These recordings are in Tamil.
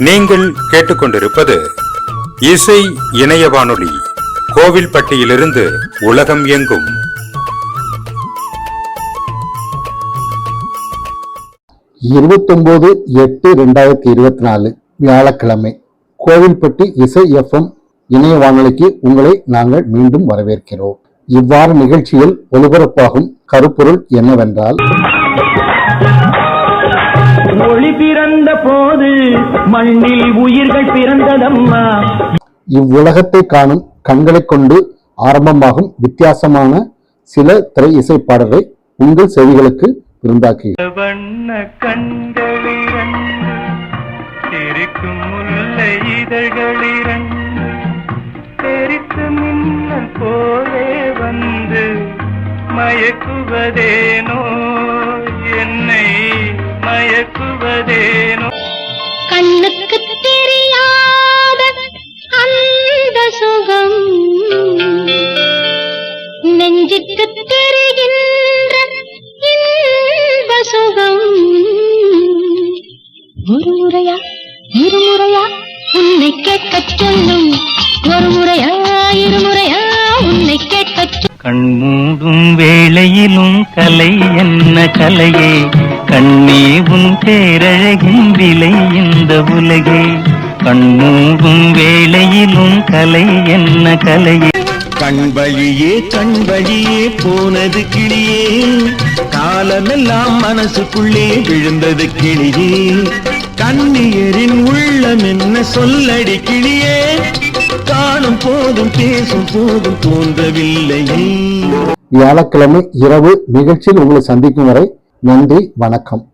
நீங்கள் கேட்டுக்கொண்டிருப்பது இசை இணைய வானொலி, கோவில்பட்டியிலிருந்து உலகம் எங்கும். இருபத்தொன்பது 8/2024 வியாழக்கிழமை கோவில்பட்டி இசை FM இணைய வானொலிக்கு உங்களை நாங்கள் மீண்டும் வரவேற்கிறோம். இவ்வாறு நிகழ்ச்சியில் ஒலிபரப்பாகும் கருப்பொருள் என்னவென்றால், ஒளி பிறந்த போது மண்ணில் உயிர்கள் பிறந்ததம்மா. இவ்வுலகத்தை காணும் கண்களை கொண்டு ஆரம்பமாகும் வித்தியாசமான சில திரை இசை பாடல்களை உங்கள் செவிகளுக்கு விருந்தாக்கி வண்ண கண்களிரண்டு தெரிக்கும் முல்லை இதழ்களிரண்டு தெரித்து மின்னல் போலே வந்து மயக்குவதேனோ, என்னை மயக்குவதேனோ. கண்ணுக்கு தெரியாத அந்த சுகம் நெஞ்சுக்கு தெரிகின்ற இன்ப சுகம். ஒரு முறையா இருமுறையா உன்னை கேட்கச் சொல்லும், ஒரு முறையா இருமுறையா உன்னை கேட்கச் சொல்லும். கண்மூடும் வேளையிலும் கலை என்ன கலையே, கண்ணே உன் பேரழகின் விலை இந்த உலகே. கண்மூடும் வேளையிலும் கலை என்ன கலையே. கண் வழியே போனது கிளியே, காலமெல்லாம் மனசுக்குள்ளே விழுந்தது கிளியே. கண்ணியரின் உள்ளம் என்ன சொல்லடி கிளியே, காணும் போதும் பேசும் போதும் தோன்றவில்லையே. வியாழக்கிழமை இரவு நிகழ்ச்சியில் உங்களை சந்திக்கும் வரை நன்றி, வணக்கம்.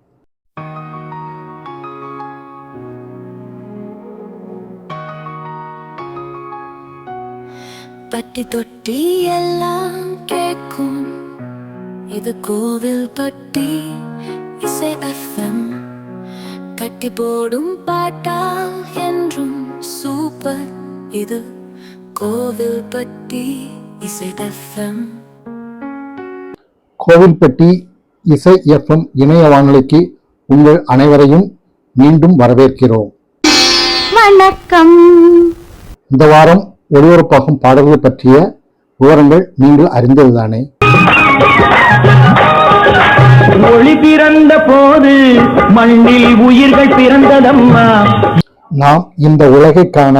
பட்டி தொட்டி எல்லாம் கேட்கும், இது கோவில்பட்டி இசை FM. கட்டி போடும் பாட்டா என்றும் சூப்பர், இது கோவில்பட்டி இசை FM. கோவில்பட்டி இசை FM இணைய வானொலிக்கு உங்கள் அனைவரையும் மீண்டும் வரவேற்கிறோம். வணக்கம். இந்த வாரம் ஒளிபரப்பாகும் பாடல்கள் பற்றிய விவரங்கள் நீங்கள் அறிந்ததுதானே. ஒளி பிறந்த போது மண்ணில் உயிர்கள் பிறந்ததம்மா. நாம் இந்த உலகை காண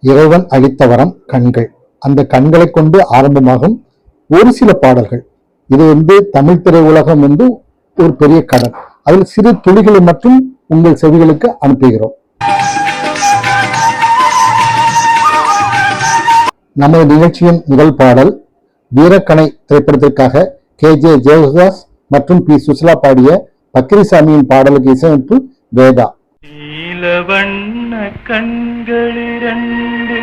இறைவன் அளித்த வரம் கண்கள். அந்த கண்களை கொண்டு ஆரம்பமாகும் ஒரு சில பாடல்கள். இது தமிழ் திரை உலகம் ஒரு பெரிய கடல். அதில் சிறு துளிகளை மட்டும் உங்கள் செவிகளுக்கு அனுப்புகிறோம். நமது நிகழ்ச்சியின் முதல் பாடல் வீரக்கணை திரைப்படத்திற்காக KJ ஜெயசுதாஸ் மற்றும் P சுசிலா பாடிய பக்கிரிசாமியின் பாடலுக்கு இசையமைப்பு வேதா. நீலவண்ண கண்களிரண்டு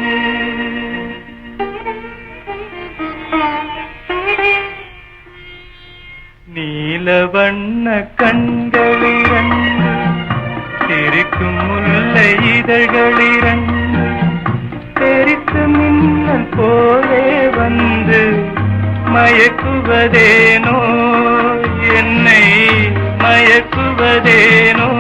நீலவண்ண கண்களிரண்டு தெரிக்கும் முல்லை இதழ்களிரண்டு தெரித்து மின்னல் போலே வந்து மயக்குவதேனோ, என்னை மயக்குவதேனோ.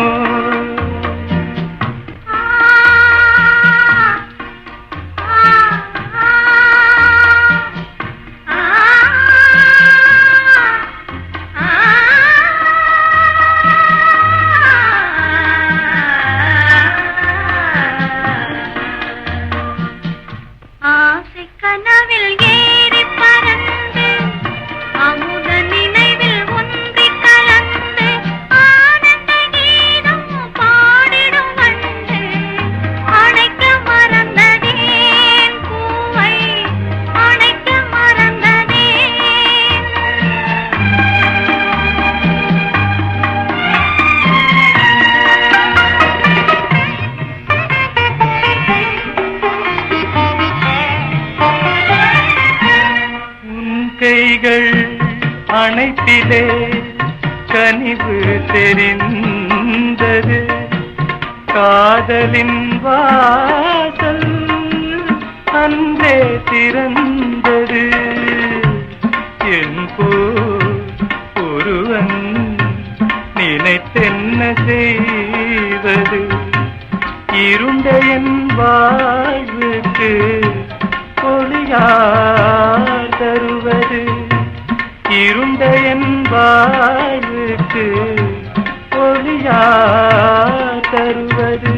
கைகள் அணைப்பிலே கனிவு தெரிந்தது, காதலின் வாசல் அன்று உள்ளே திறந்தது என் ஒருவன் நினைத்தென்ன செய்வது இருண்ட என் வாழ்வுக்கு ஒளியார் தருவது இருண்ட என் வாழ்வுக்கு ஒளியார் தருவது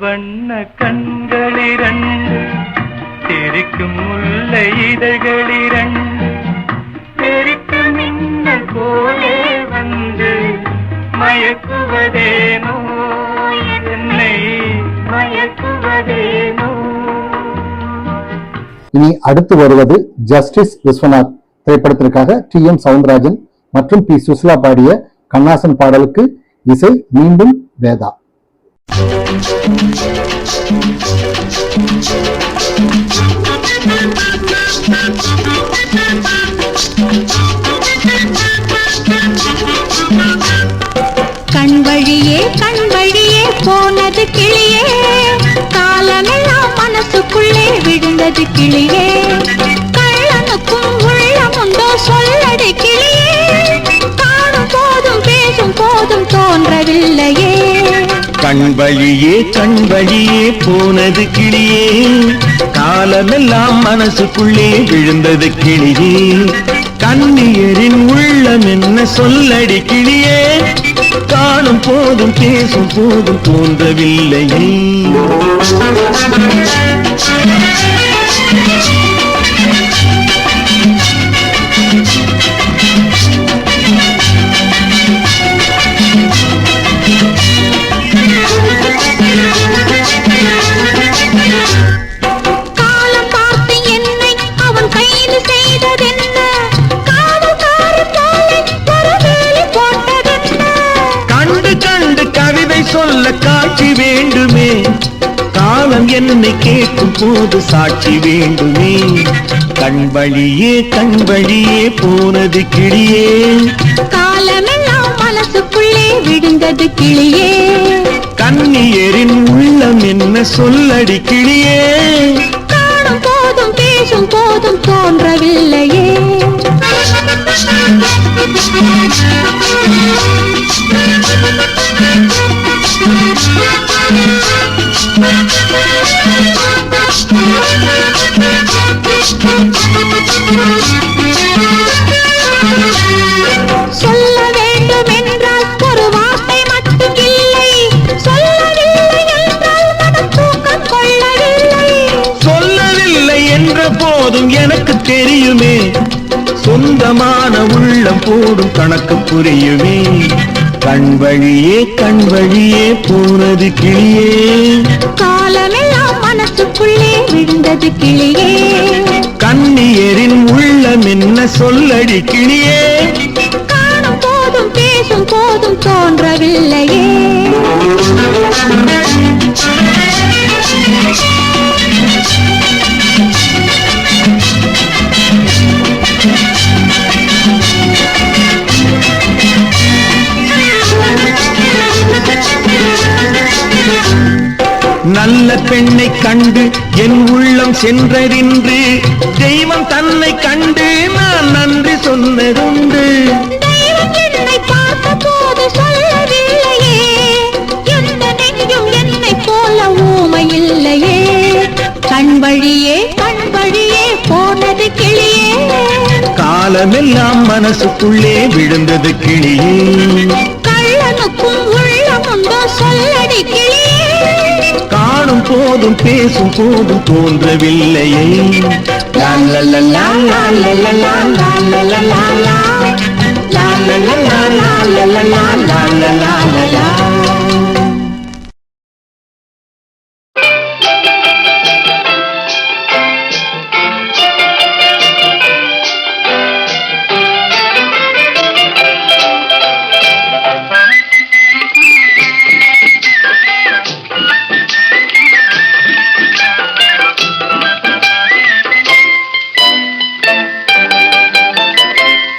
வண்ண கண்களிரண்டு தெரிக்கும் முல்லை இதழ்களிரண்டு தெரிக்கும் மின்னல் போலே வந்து மயக்குவதேனோ என்னை மயக்குவதேனோ. இனி அடுத்து வருவது ஜஸ்டிஸ் விஸ்வநாத் திரைப்படத்திற்காக TM சவுந்தரராஜன் மற்றும் P. சுசிலா பாடிய கண்ணாசன் பாடலுக்கு இசை மீண்டும் வேதா. கண் வழியே போனது கிளியே, காலமெல்லாம் மனசுக்குள்ளே விழுந்தது கிளியே, கள்ளனுக்கும் உள்ளமுண்டோ சொல்லடி கிளியே, காணும் போதும் பேசும் போதும் தோன்றவில்லையே. கண் வழியே போனது கிளியே, காலமெல்லாம் மனசுக்குள்ளே விழுந்தது கிளியே, கண்ணியரின் உள்ளம் என்ன சொல்லடி கிளியே, காணும் போதும் பேசும் போதும் தோன்றவில்லையே. சொல்ல காட்சி வேண்டுமே, காலம் என்னை கேட்கும் போது சாட்சி வேண்டுமே. கண் வழியே போனது கிளியே, காலமெல்லாம் மனசுக்குள்ளே விழுந்தது கிளியே, கண்ணியரின் உள்ளம் என்ன சொல்லடி கிளியே, காணும் போதும் பேசும் போதும் தோன்றவில்லையே. சொல்ல வேண்டும் என்றால் ஒரு வார்த்தை மட்டும் இல்லை, சொல்லவில்லை என்றால் மனம் தூக்கம் கொள்ளவில்லை. சொல்லவில்லை என்ற போதும் எனக்கு தெரியுமே, சொந்தமான உள்ளம் போடும் கணக்கு புரியுமே. கண் வழியே போனது கிளியே, காலமெல்லாம் மனசுக்குள்ளே விழுந்தது கிளியே, கண்ணியரின் உள்ளம் என்ன சொல்லடி கிளியே, காணும் போதும் பேசும் போதும் தோன்றவில்லையே. நல்ல பெண்ணை கண்டு என் உள்ளம் சென்றதின்று, தெய்வம் தன்னை கண்டு நான் நன்றி சொன்னதுண்டு. தெய்வம் என்னை பார்த்த போது சொல்லவில்லையே, எந்த நெஞ்சும் என்னை போல ஊமை இல்லையே, கண் வழியே போனது கிளியே, காலமெல்லாம் மனசுக்குள்ளே விழுந்தது கிளியே. கள்ளனுக்கும் உள்ளமுண்டோ சொல்லடி கிளியே, காணும் போதும் பேசும் போதும் தோன்றவில்லையே. லா லா லா லா லா லா லா லா லா லா லா லா லா. லா லா லா லா லா லா லா லா லா லா லா லா லா.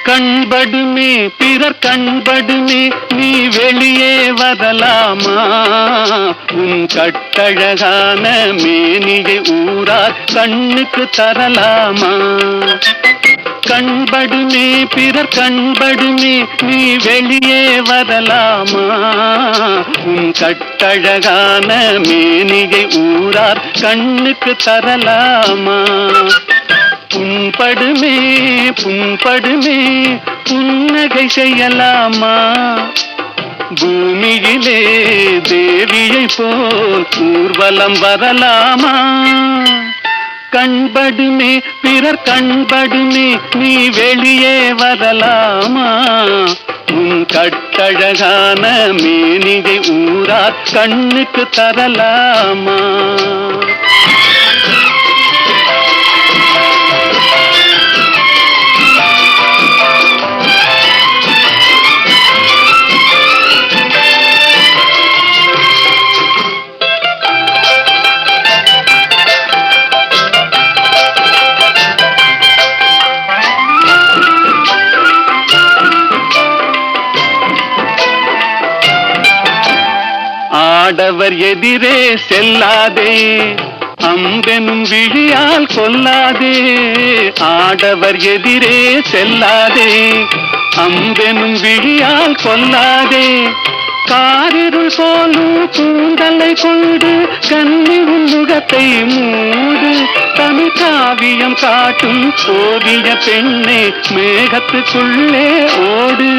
கண்படுமே பிறர் கண்படுமே நீ வெளியே வரலாமா, உன் கட்டழகான மேனியை ஊரார் கண்ணுக்கு தரலாமா. கண்படுமே பிறர் கண்படுமே நீ வெளியே வரலாமா, உன் கட்டழகான மேனியை ஊரார் கண்ணுக்கு தரலாமா. புண்படுமே புண்படுமே புன்னகை செய்யலாமா, பூமியிலே தேவியை போல் ஊர்வலம் வரலாமா. கண்படுமே பிறர் கண்படுமே நீ வெளியே வரலாமா, உன் கட்டழகான மேனிகை ஊரார் கண்ணுக்கு தரலாமா. ஆடவர் எதிரே செல்லாதே, அம்பெனும் விழியால் கொல்லாதே. ஆடவர் எதிரே செல்லாதே, அம்பெனும் விழியால் கொல்லாதே. காரிருள் போலும் கூந்தலை கொண்டு கன்னி முகத்தை மூடு, தமிழ் காவியம் காட்டும் ஓவிய பெண்ணே மேகத்துக்குள்ளே ஓடு.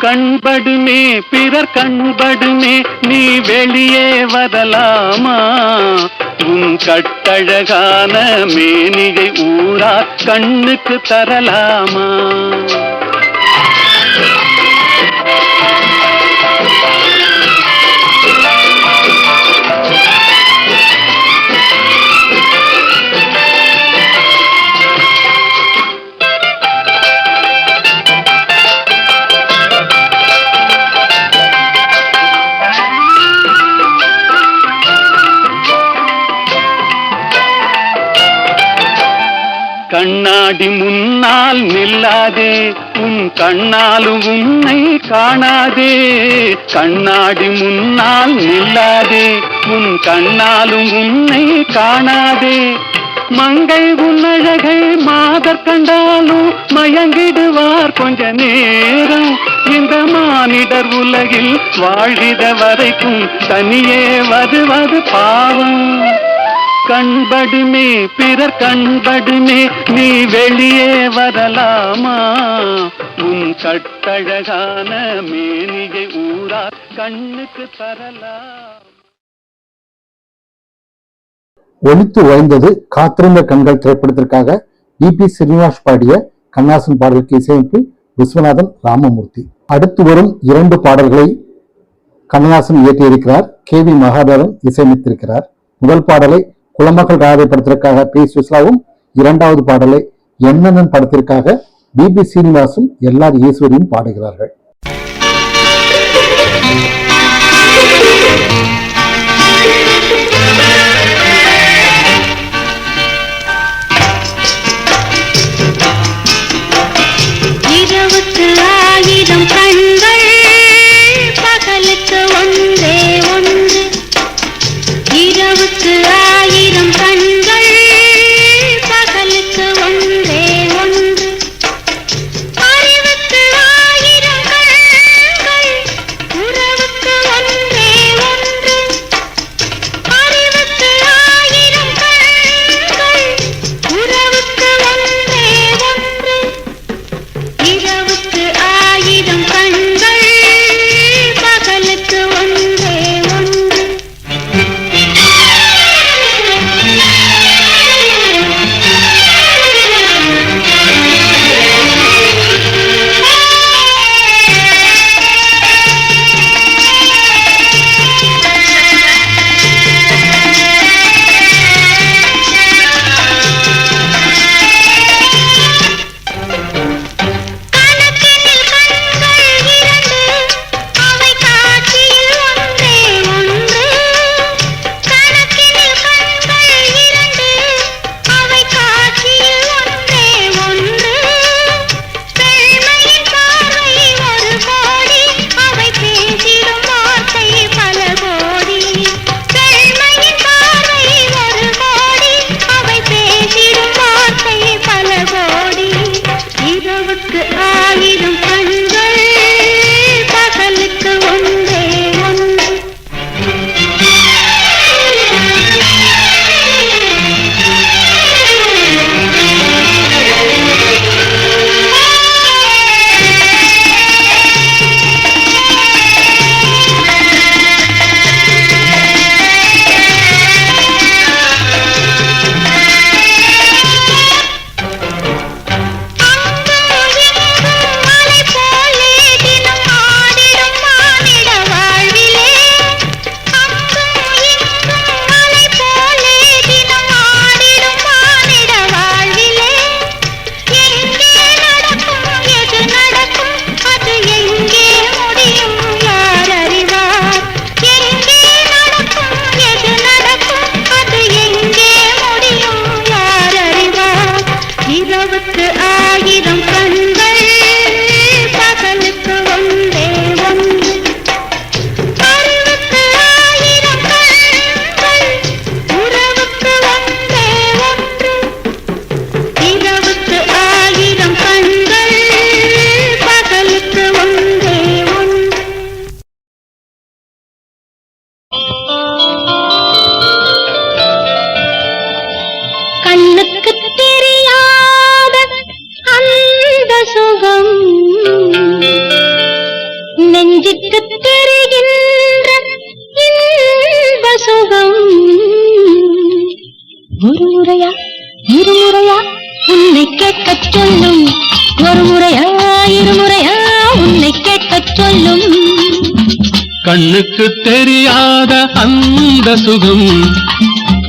கண்படுமே பிறர் கண்படுமே நீ வெளியே வரலாமா, உன் கட்டழகான மேனிகை ஊரார் கண்ணுக்கு தரலாமா. கண்ணாடி முன்னால் நில்லாதே, உன் கண்ணாலும் உன்னை காணாதே. கண்ணாடி முன்னால் நில்லாதே, உன் கண்ணாலும் உன்னை காணாதே. மங்கை உன்னழகை மாதர் கண்டாலும் மயங்கிடுவார் கொஞ்ச நேரம். இந்த மானிடர் உலகில் வாழ்கிற வரைக்கும் தனியே வருவது பாவம். கண்படுமே பிறர் கண்படுமே நீ வெளியே வரலாமா, உன் கட்டழகான மேனிகை ஊரார் கண்ணுக்கு தரலாம். ஒலித்து ஓய்ந்தது காத்திருந்த கண்கள் திரைப்படத்திற்காக டி.பி. ஸ்ரீனிவாஸ் பாடிய கண்ணாசன் பாடலுக்கு இசையமைப்பு விஸ்வநாதன் ராமமூர்த்தி. அடுத்து வரும் 2 பாடல்களை கண்ணதாசன் இயற்றியிருக்கிறார், கே.வி. மகாதேவன் இசையமைத்திருக்கிறார். முதல் பாடலை குலமகள் ராதை படத்திற்காக பி. சுஸ்லாவும், 2வது பாடலை என்னென்ன படத்திற்காக டி.பி. சீனிவாசும் எல்ஆர் ஈஸ்வரியும் பாடுகிறார்கள். இரவுக்கு 1000 கண்கள், பகலுக்கு ஒன்றே ஒன்று. இரவுக்கு 1000 கண்கள், பகலுக்கு ஒன்றே ஒன்று. அறிவுக்கு 1000 கண்கள், உறவுக்கு ஒன்றே சுகம் நெஞ்சுக்கு தெரிகின்ற இன்ப சுகம் ஒரு முறையா இருமுறையா உன்னை கேட்கச் சொல்லும் ஒரு முறையா இருமுறையா உன்னை கேட்கச் சொல்லும் கண்ணுக்கு தெரியாத அந்த சுகம்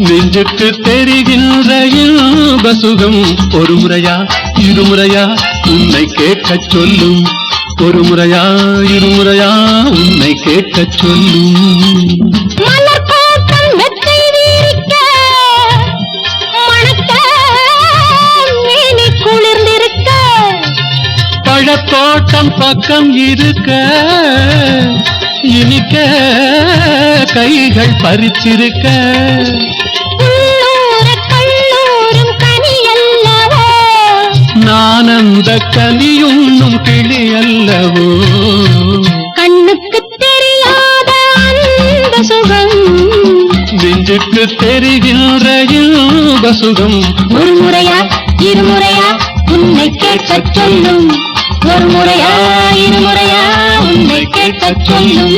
நெஞ்சுக்கு தெரிகின்ற இன்ப சுகம் ஒரு முறையா இருமுறையா உன்னை கேட்கச் சொல்லும் ஒரு முறையா இருமுறையா உன்னை கேட்கச் சொல்லும் மலர் கோட்டம் மெத்தை வீரிக்க மணக்க மேனி குளிர்ந்திருக்க பழத்தோட்டம் பக்கம் இருக்க இனிக்க கைகள் பறிச்சிருக்க உள்ளூர கல்லூரும் கனி அல்லவோ நான் அந்த கனியுண்ணும் கிளி அல்லவோ கண்ணுக்கு தெரியாத அந்த சுகம் நெஞ்சுக்கு தெரிகின்ற இன்ப சுகம் ஒரு முறையா இருமுறையா உன்னை கேட்கச் சொல்லும் ஒரு முறையா இருமுறையா உன்னை கேட்கச் சொல்லும்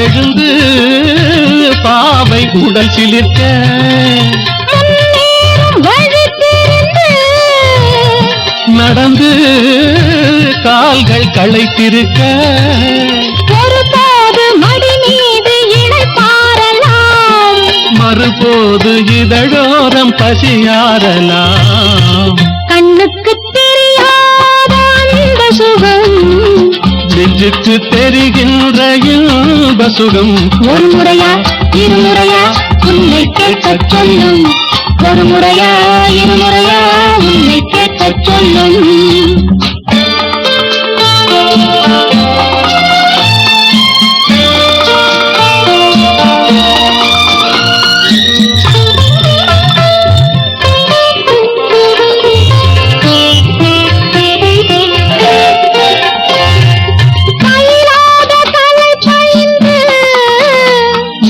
எழுந்து பாவை உடல் சிலிர்க்க நடந்து கால்கள் களைத்திருக்க ஒருபோது மடி மீது இணைப்பாரலாம் மறுபோது இதழோரம் பசியாரலாம் கண்ணுக்கு தெரியாத அந்த சுகம் நெஞ்சுக்கு தெரிகின்ற இன்ப சுகம் ஒரு முறையா இருமுறையா உன்னை கேட்கச் சொல்லும் ஒரு முறையா இருமுறையா உன்னை கேட்கச் சொல்லும்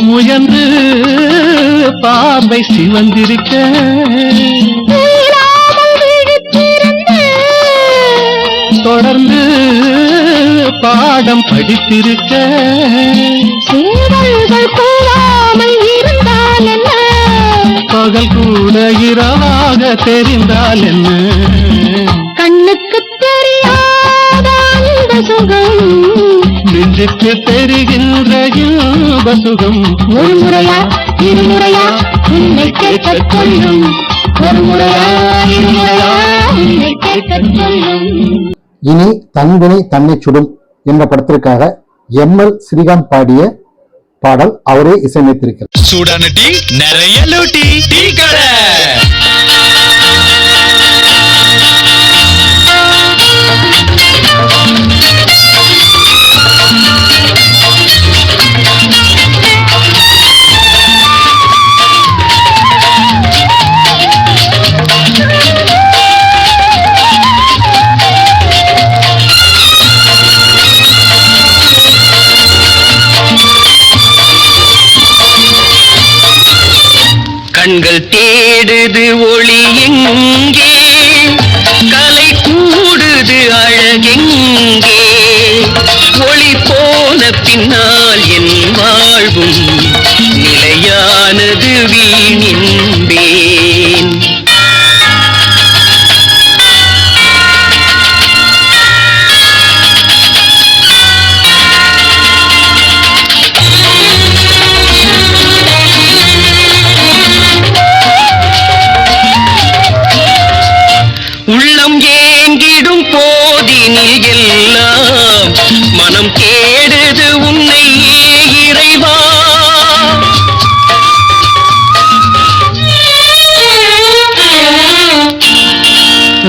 முயன்று பார்வை சிவந்திருக்க தொடர்ந்து பாடம் படித்திருக்க சேவல்கள் கூறாமல் இருந்தால் என்ன பகல் கூட இரவாக தெரிந்தால் என்ன கண்ணுக்கு தெரியாத அந்த சுகம் நெஞ்சுக்கு தெரிகின்ற இன்ப சுகம் ஒரு முறையா இருமுறையா உன்னை கேட்கச் சொல்லும் ஒரு முறையா இருமுறையா உன்னை கேட்கச் சொல்லும் இனி தன்வினை தன்னை சுடும் என்ற படத்திற்காக எம்எல் ஸ்ரீகாந்த் பாடிய பாடல் அவரே இசையமைத்திருக்கிறார். சூடான டீ நிறைய லூட்டி டீ கடை கண்கள் தேடுது ஒளி எங்கே கலை கூடுது அழகெங்கே ஒளி போன பின்னால் என் வாழ்வும் நிலையானது வீணின்பேன் உள்ளம் ஏங்கிடும் போதினில் எல்லாம் மனம் தேடுது உன்னை இறைவா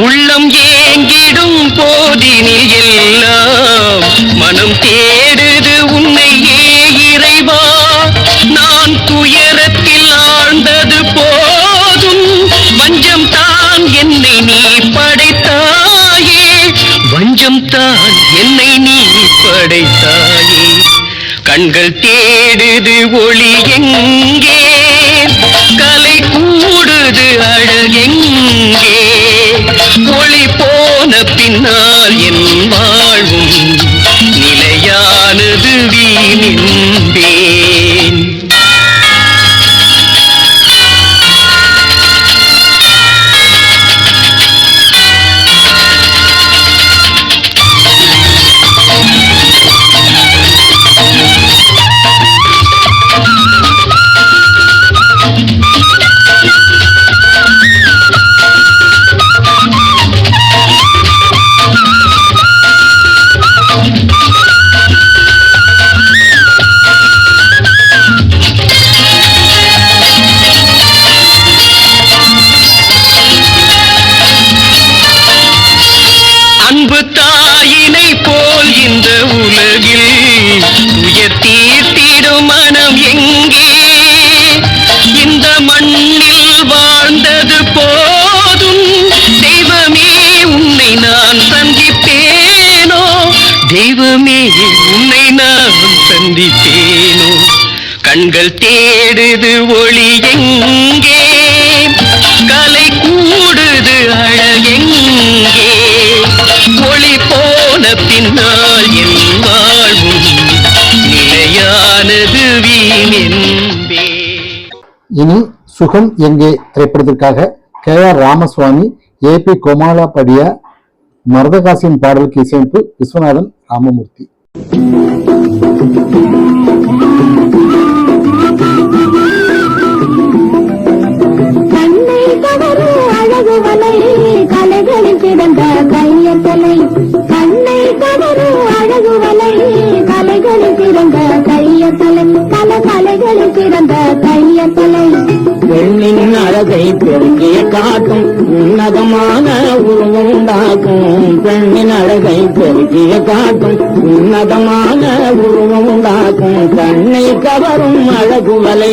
உள்ளம் ஏங்கிடும் போதினில் எல்லாம் மனம் தேடுது உன்னை இறைவா. நான் துயரத்தில் ஆழ்ந்தது போதும், வஞ்சம் தான் என்னை நீ படைத்தாயே, வஞ்சம் தான் என்னை நீ படைத்தாயே. கண்கள் தேடுது ஒளி எங்கே, கலை கூடுது அழகெங்கே. ஒளி போன பின்னால் என் வாழ்வும் நிலையானது வீணின்பேன். அன்பு தாயினை போல் இந்த உலகில் துயர் தீர்த்திடும் மனம் எங்கே? இந்த மண்ணில் வாழ்ந்தது போதும், தெய்வமே உன்னை நான் சந்திப்பேனோ, தெய்வமே உன்னை நான் சந்திப்பேனோ. கண்கள் தேடுது ஒளி எங்கே, கலை கூடுது அழகெங்கே. ஒளி போன பின்னால் என் வாழ்வும் நிலையானது வீணென்பே. இனி சுகம் எங்கே திரைப்படத்திற்காக KR ராமசுவாமி, AP கோமாலா படியா, மரதகாசின் பாடலுக்கு இசையமைப்பு விஸ்வநாதன் ராமமூர்த்தி. கண்ணை கவரும் அழகு வலை, கலைகளில் கிடந்த கையத்தலை. கண்ணை கவரும் அழகு வலை, கலைகளில் கிடந்த கையத்தலை. பல கலைகளில் கிடந்த கையத்தலை. பெண்ணின் அழகை பெருக்கிய காட்டும், உன்னதமான உருவம் உண்டாக்கும். பெண்ணின் அழகை பெருக்கிய காட்டும், உன்னதமான உருவம் உண்டாக்கும். கண்ணை கவரும் அழகு வலை,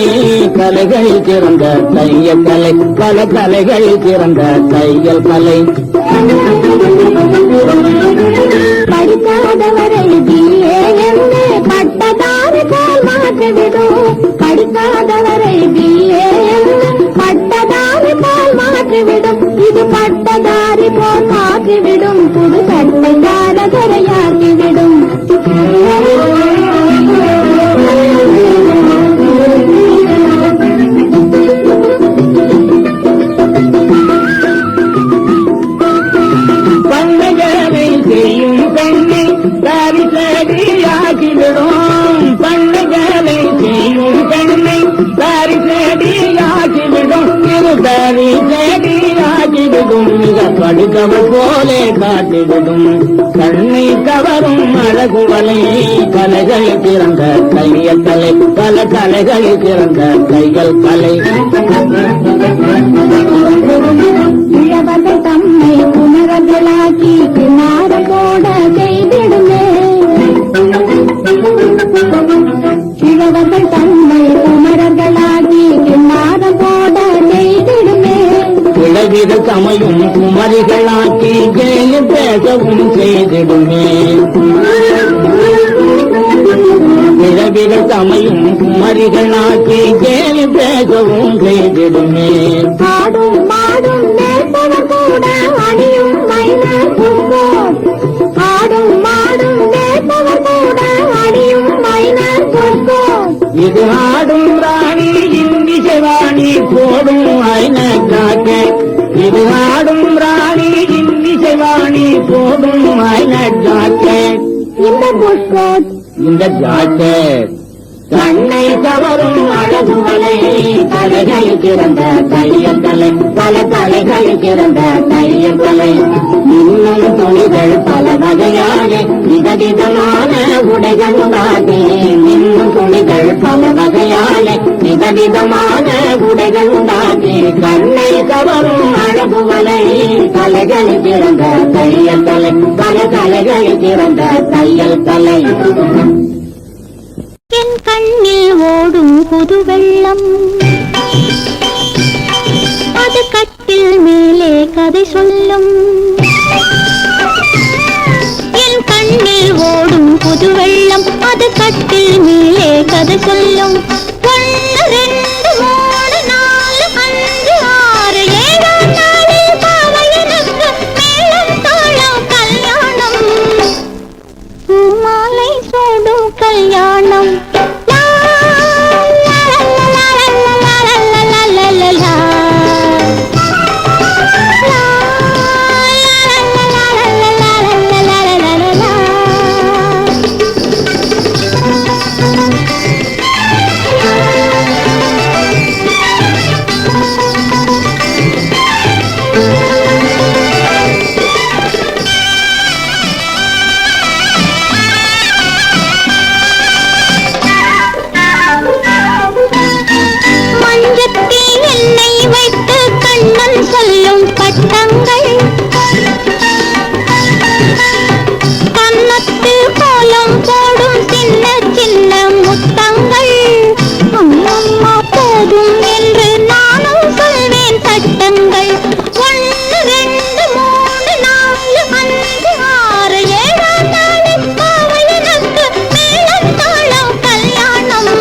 கலைகளில் சிறந்த தையல் கலை. பல கலைகளில் சிறந்த தையல் கலை. படிக்காதவரை BA என்று பட்டதாரி போல் மாற்றிவிடும். படிக்காதவரை BA என்று பட்டதாரி போல் மாற்றிவிடும். இது பட்டதாரி போல் மாற்றிவிடும். புது சட்டை காலகரையாக்கிவிடும். பண்ணைகளை செய்யும் பெண்ணை பரிசடியாக்கிவிடும். பண்ணைகளை செய்யும் பெண்ணை பரிசடியாக்கிவிடும். இது பரிசடியாக்கிவிடும். மிக படித்தவர் போலே காட்டிவிடும். கண்ணை கவரும் அழகு வலை, கலைகளில் பிறந்த தையல் கலை. பல கலைகளில் பிறந்த தையல் கலை. இளவர்கள் தம்மை குமரர்களாக்கி கிணார போட செய்திடுமே. இளவர்கள் தம்மை குமரர்களாக்கி கிணார போட செய்திடுமே. இளவிடு சமையும் குமரிகளாக்கி கேலி பேசவும் செய்திடுமே. இளவிடு சமையும் குமரிகளாக்கி கேலி பேசவும் செய்திடுமே. ஆடும் மாடும் நேர்பவர் கூட அணியும் மைனர் புஷ்போட். ஆடும் மாடும் நேர்பவர் கூட அணியும் மைனர் புஷ்போட். இது ஆடும் ராணி இந்திசவாணி போடும் ஐன காக்க. இது ஆடும் ராணி இந்திசவாணி போடும் ஐன காக்க. இந்த புஷ்போட், இந்த ஜாக்கெட் கண்ணை கவரும் அழகு வலை, கலைகளில் சிறந்த தையல் கலை. பல கலைகளில் சிறந்த தையல் கலை. இன்னும் துணிகள் பல வகையாக விதவிதமான உடைகள் உண்டாகி. இன்னும் துணிகள் பல வகையாக விதவிதமான உடைகள் உண்டாகி. கண்ணை கவரும் அழகு வலை, கலைகளில் பிறந்த தையல் கலை, பல கலைகளில் பிறந்த தையல் கலை. என் கண்ணில் ஓடும் புது வெள்ளம், அது கட்டில் மேலே கதை சொல்லும். என் கண்ணில் ஓடும் புது வெள்ளம், அது கட்டில் மேலே கதை சொல்லும். 1 2 3 4 5 6 7 நாளில் பாவையனுக்கு மேளம் தாளம் கல்யாணம், பூமாலை சூடும் கல்யாணம். வைத்து கண்ணன் சொல்லும் பட்டங்கள், கன்னத்து கோலம் போடும் சின்ன சின்ன முத்தங்கள். அம்மம்மா போதும் என்று நானும் சொல்வேன் சட்டங்கள். 1 2 3 4 5 6 7 நாளில் பாவையனுக்கு மேளம் தாளம் கல்யாணம்,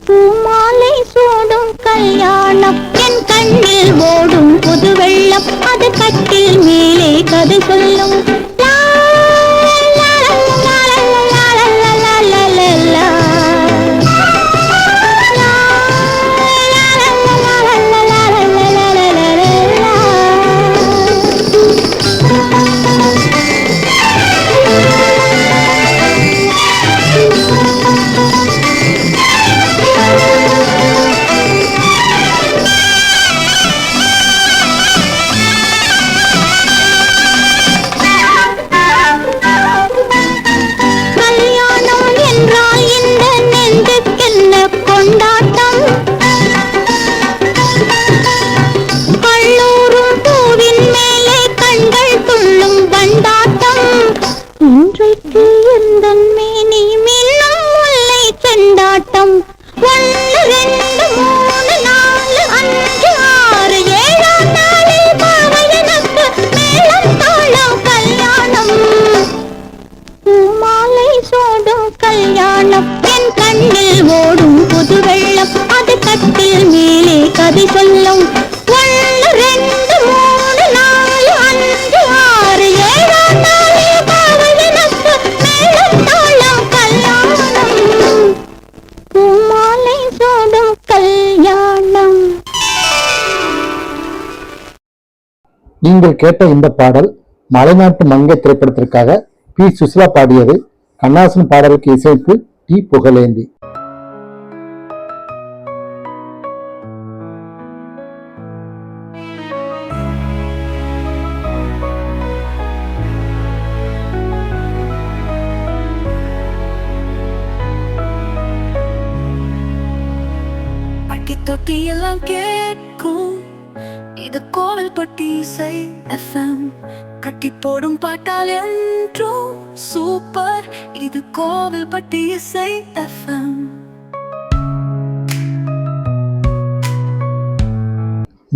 பூமாலை சூடும் கல்யாணம். என் கண்ணில் ஓடும் புது வெள்ளம், அது கட்டில் மேலே கதை சொல்லும். இன்றைக்கு எந்தன் மேனி மின்னும் முல்லை செண்டாட்டம். 1 2 3 4 5 6 7 நாளில் பாவையனுக்கு மேளம் தாளம் கல்யாணம், பூமாலை சூடும் கல்யாணம். என் கண்ணில் ஓடும் புது வெள்ளம், அது கட்டில் மேலே கதை சொல்லும். 1 2 3 4 5 6 7 நாளில் பாவையனுக்கு மேளம் தாளம் கல்யாணம், பூமாலை சூடும் கல்யாணம். நீங்கள் கேட்ட இந்த பாடல் மலைநாட்டு மங்கை திரைப்படத்திற்காக பி. சுசிலா பாடியது. கண்ணாசன் பாடலுக்கு இசைப்பு டி. புகழேந்தி. பட்டி தொட்டி எல்லாம் கேட்கும், இது கோவில்பட்டி இசை எஃப்எம். கட்டி போடும் பாட்டால் என்றும் சூப்பர், இது கோவில்பட்டி இசை எஃப்எம்.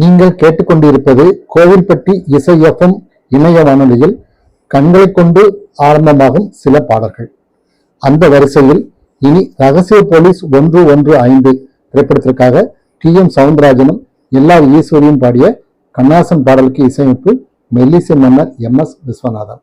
நீங்கள் கேட்டுக்கொண்டிருப்பது கோவில்பட்டி இசை எஃப்எம் இணைய வானொலியில் கண்களை கொண்டு ஆரம்பமாகும் சில பாடல்கள். அந்த வரிசையில் இனி ரகசிய போலீஸ் 115 திரைப்படத்திற்காக டி.எம். சவுந்தரராஜனும் எல்.ஆர். ஈஸ்வரியும் பாடிய கண்ணாசன் பாடலுக்கு இசையமைப்பு மெல்லிசை மன்னர் எம்.எஸ். விஸ்வநாதன்.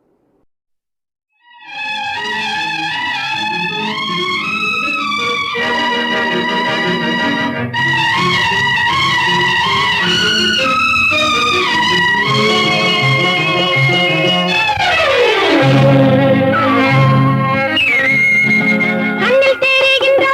கண்ணில் தெரிகின்ற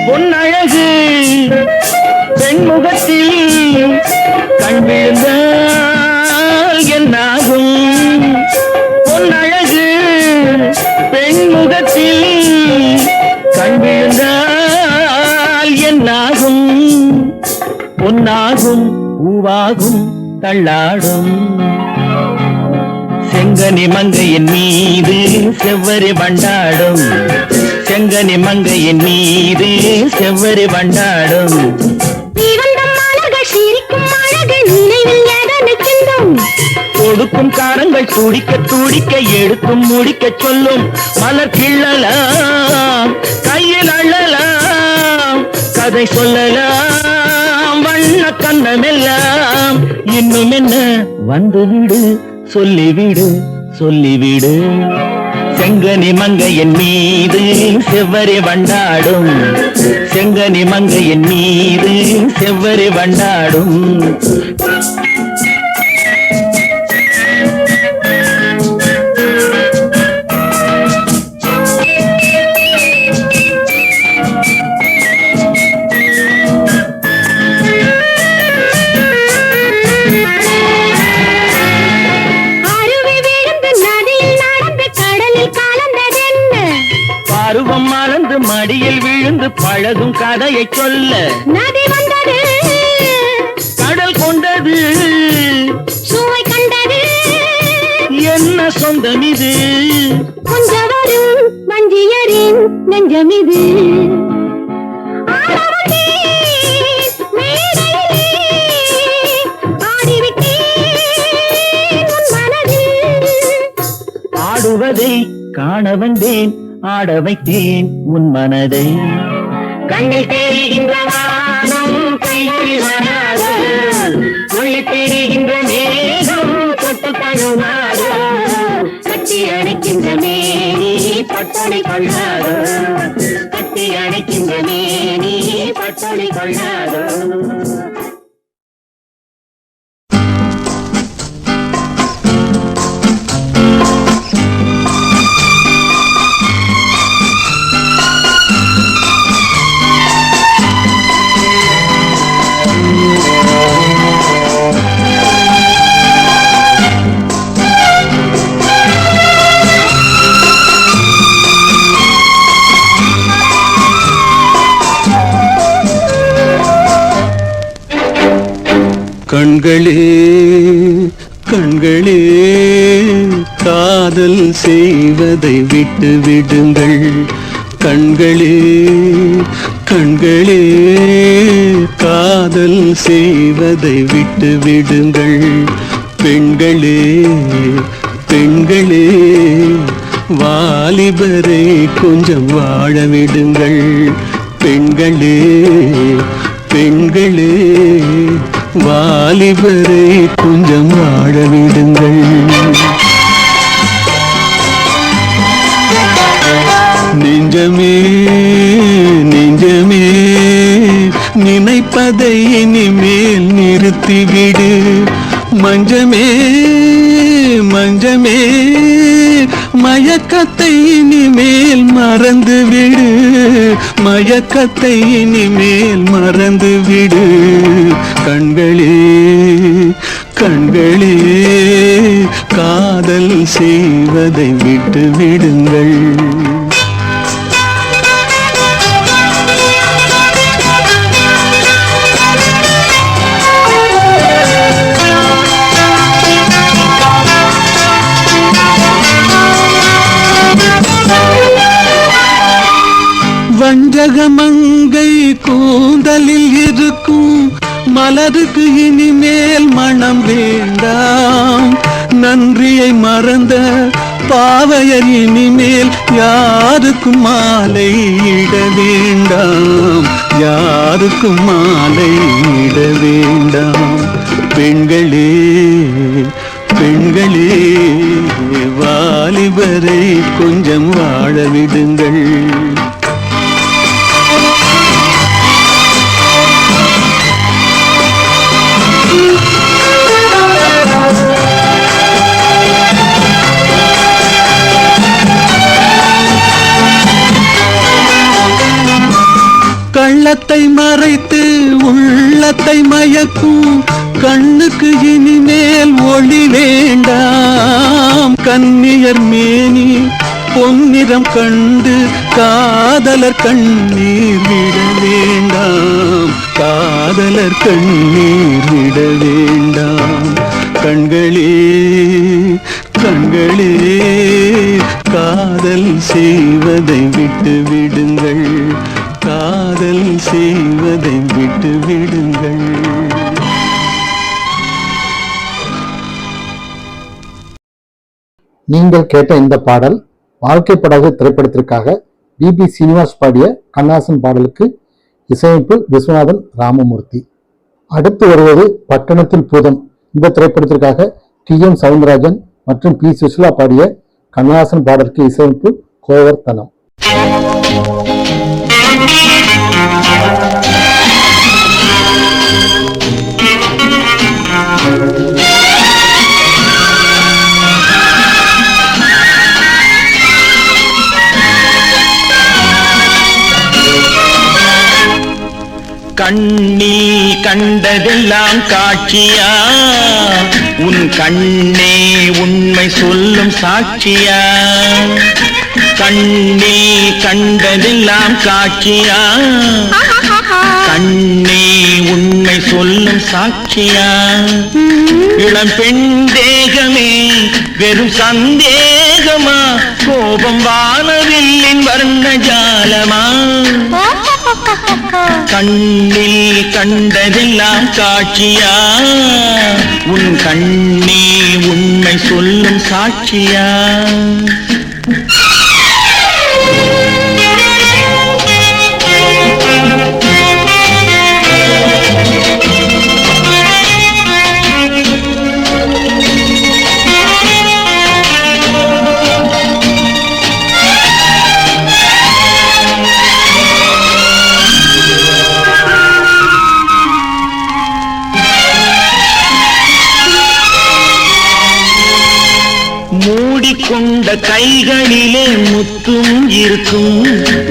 பொன்னழகு பெண்முகத்தில் கண் விழுந்தால் என்னாகும் பொன்னழகு பெண்முகத்தில் கண் விழுந்தால் என்னாகும் பொன்னாகும் பூவாகும் தள்ளாடும் செங்கனி மங்கையின் மீது செவ்வரி வண்டாடும் செங்கனி மங்கையின் மீது செவ்வரி வண்டாடும் கொடுக்கும் காரங்கள் துடிக்க துடிக்க எடுக்கும் முடிக்க சொல்லும் மலர் கிள்ளலாம் கையில் அள்ளலாம் கதை சொல்லலாம் வண்ண கண்ணமெல்லாம் இன்னும் என்ன வந்துவிடு சொல்லிவிடு சொல்லிவிடு செங்கனி மங்கையின் மீது செவ்வரி வண்டாடும் செங்கனி மங்கையின் மீது செவ்வரி வண்டாடும் பருவம் மறந்து மடியில் விழுந்து பழகும் கதையை சொல்ல நதி வந்தது கடல் கொண்டது சுவை கண்டது என்ன சொந்தம் இது கொஞ்சம் வரும் வஞ்சியரின் நெஞ்சம் இது ஆடுவதை காண வந்தேன் ஆட வைத்தேன் உன் மனதை கண்ணில் தெரிகின்ற வானம் கையில் வராது உள்ளில் தெரிகின்ற மேகம் தொட்டு தழுவாது கட்டி அணைக்கின்ற மேனி பட்டொளி கொள்ளாது கட்டி அணைக்கின்ற மேனி பட்டொளி கொள்ளாது கண்களே கண்களே காதல் செய்வதை விட்டு விடுங்கள் கண்களே கண்களே காதல் செய்வதை விட்டு விடுங்கள் பெண்களே பெண்களே வாலிபரை கொஞ்சம் வாழ விடுங்கள் பெண்களே பெண்களே வாலிபரை கொஞ்சம் வாழ விடுங்கள் நெஞ்சமே நெஞ்சமே நினைப்பதை இனிமேல் நிறுத்திவிடு மஞ்சமே மஞ்சமே மயக்கத்தை இனிமேல் மறந்துவிடு மயக்கத்தை இனிமேல் மறந்துவிடு கண்களே கண்களே காதல் செய்வதை விட்டு விடுங்கள் வஞ்சகமங்கை கூந்தலில் இருக்கும் மலருக்கு இனிமேல் மனம் வேண்டாம் நன்றியை மறந்த பாவையர் இனிமேல் யாருக்கும் மாலை இட வேண்டாம் யாருக்கும் மாலை இட வேண்டாம் பெண்களே பெண்களே வாலிபரை கொஞ்சம் வாழ விடுங்கள் கள்ளத்தை மறைத்து உள்ளத்தை மயக்கும் கண்ணுக்கு இனிமேல் ஒளி வேண்டாம். கன்னியர் மேனி பொன்னிறம் கண்டு காதலர் கண்ணீர் விட வேண்டாம். காதலர் கண்ணீர் விட வேண்டாம். கண்களே கண்களே காதல் செய்வதை விட்டு விடுங்கள். காதல் செய்வதை விட்டு விடுங்கள். நீங்கள் கேட்ட இந்த பாடல் வாழ்க்கை படகு திரைப்படத்திற்காக பிபி சீனிவாஸ் பாடிய கண்ணாசன் பாடலுக்கு இசையமைப்பு விஸ்வநாதன் ராமமூர்த்தி. அடுத்து வருவது பட்டணத்தில் பூதம். இந்த திரைப்படத்திற்காக டி.எம். சவுந்தரராஜன் மற்றும் பி. சுசிலா பாடிய கண்ணாசன் பாடலுக்கு இசையமைப்பு கோவர்த்தனம். கண்ணில் கண்டதெல்லாம் காட்சியா, உன் கண்ணே உண்மை சொல்லும் சாட்சியா. கண்ணில் கண்டதெல்லாம் காட்சியா, கண்ணே உண்மை சொல்லும் சாட்சியா. இளம் பெண் தேகமே வெறும் சந்தேகமா, கோபம் வானவில்லின் வர்ண ஜாலமா. கண்ணில் கண்டதெல்லாம் காட்சியா, உன் கண்ணே உண்மை சொல்லும் சாட்சியா. மூடிக்கொண்ட கைகளிலே முத்தும் இருக்கும்,